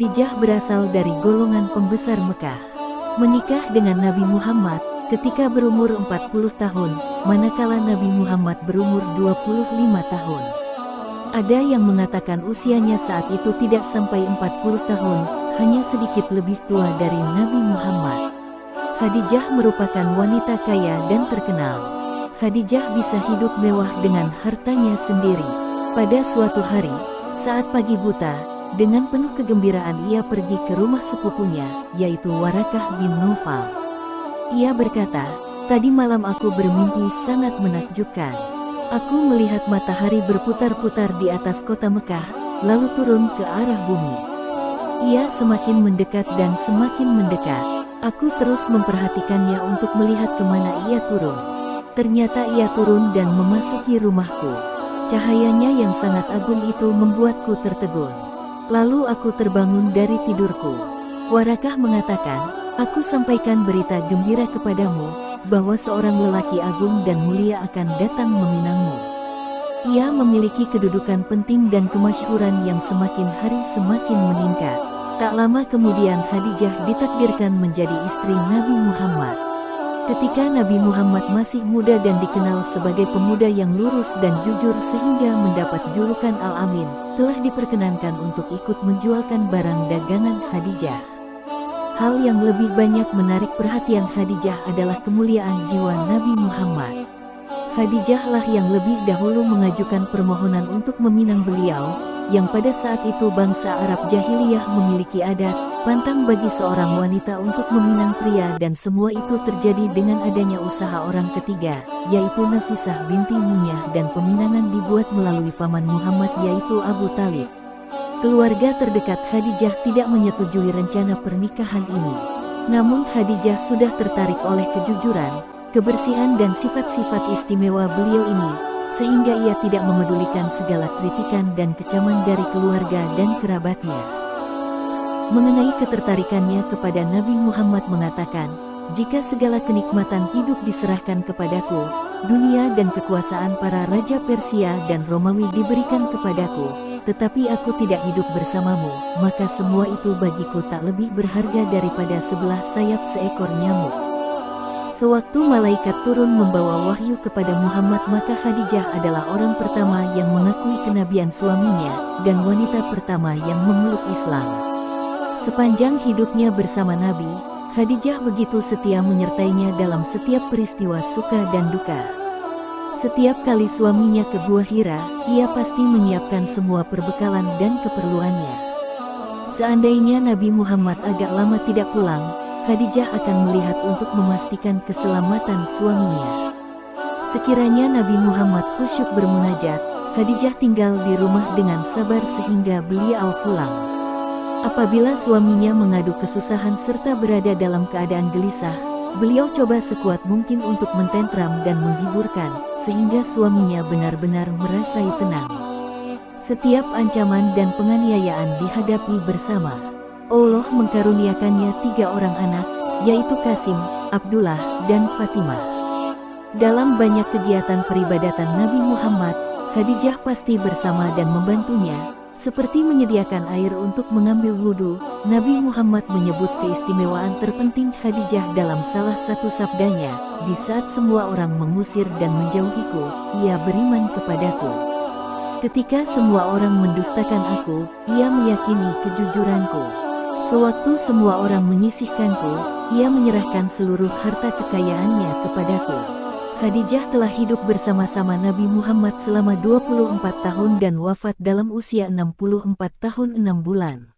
Khadijah berasal dari golongan pembesar Mekah. Menikah dengan Nabi Muhammad ketika berumur 40 tahun, manakala Nabi Muhammad berumur 25 tahun. Ada yang mengatakan usianya saat itu tidak sampai 40 tahun, hanya sedikit lebih tua dari Nabi Muhammad. Khadijah merupakan wanita kaya dan terkenal. Khadijah bisa hidup mewah dengan hartanya sendiri. Pada suatu hari, saat pagi buta, dengan penuh kegembiraan ia pergi ke rumah sepupunya, yaitu Warakah bin Naufal. Ia berkata, "Tadi malam aku bermimpi sangat menakjubkan. Aku melihat matahari berputar-putar di atas kota Mekah, lalu turun ke arah bumi. Ia semakin mendekat dan semakin mendekat. Aku terus memperhatikannya untuk melihat kemana ia turun. Ternyata ia turun dan memasuki rumahku. Cahayanya yang sangat agung itu membuatku tertegun. Lalu aku terbangun dari tidurku." Warakah mengatakan, "Aku sampaikan berita gembira kepadamu, bahwa seorang lelaki agung dan mulia akan datang meminangmu. Ia memiliki kedudukan penting dan kemasyhuran yang semakin hari semakin meningkat." Tak lama kemudian Khadijah ditakdirkan menjadi istri Nabi Muhammad. Ketika Nabi Muhammad masih muda dan dikenal sebagai pemuda yang lurus dan jujur sehingga mendapat julukan Al-Amin, telah diperkenankan untuk ikut menjualkan barang dagangan Khadijah. Hal yang lebih banyak menarik perhatian Khadijah adalah kemuliaan jiwa Nabi Muhammad. Khadijahlah yang lebih dahulu mengajukan permohonan untuk meminang beliau, yang pada saat itu bangsa Arab jahiliyah memiliki adat pantang bagi seorang wanita untuk meminang pria, dan semua itu terjadi dengan adanya usaha orang ketiga, yaitu Nafisah binti Munyah, dan peminangan dibuat melalui paman Muhammad yaitu Abu Talib. Keluarga terdekat Khadijah tidak menyetujui rencana pernikahan ini. Namun Khadijah sudah tertarik oleh kejujuran, kebersihan dan sifat-sifat istimewa beliau ini, sehingga ia tidak memedulikan segala kritikan dan kecaman dari keluarga dan kerabatnya. Mengenai ketertarikannya kepada Nabi Muhammad mengatakan, "Jika segala kenikmatan hidup diserahkan kepadaku, dunia dan kekuasaan para raja Persia dan Romawi diberikan kepadaku, tetapi aku tidak hidup bersamamu, maka semua itu bagiku tak lebih berharga daripada sebelah sayap seekor nyamuk." Sewaktu malaikat turun membawa wahyu kepada Muhammad, maka Khadijah adalah orang pertama yang mengakui kenabian suaminya, dan wanita pertama yang memeluk Islam. Sepanjang hidupnya bersama Nabi, Khadijah begitu setia menyertainya dalam setiap peristiwa suka dan duka. Setiap kali suaminya ke Gua Hira, ia pasti menyiapkan semua perbekalan dan keperluannya. Seandainya Nabi Muhammad agak lama tidak pulang, Khadijah akan melihat untuk memastikan keselamatan suaminya. Sekiranya Nabi Muhammad khusyuk bermunajat, Khadijah tinggal di rumah dengan sabar sehingga beliau pulang. Apabila suaminya mengadu kesusahan serta berada dalam keadaan gelisah, beliau coba sekuat mungkin untuk mententram dan menghiburkan, sehingga suaminya benar-benar merasai tenang. Setiap ancaman dan penganiayaan dihadapi bersama. Allah mengkaruniakannya 3 orang anak, yaitu Qasim, Abdullah, dan Fatimah. Dalam banyak kegiatan peribadatan Nabi Muhammad, Khadijah pasti bersama dan membantunya, seperti menyediakan air untuk mengambil wudhu. Nabi Muhammad menyebut keistimewaan terpenting Khadijah dalam salah satu sabdanya, "Di saat semua orang mengusir dan menjauhiku, ia beriman kepadaku. Ketika semua orang mendustakan aku, ia meyakini kejujuranku. Sewaktu semua orang menyisihkanku, ia menyerahkan seluruh harta kekayaannya kepadaku." Khadijah telah hidup bersama-sama Nabi Muhammad selama 24 tahun dan wafat dalam usia 64 tahun 6 bulan.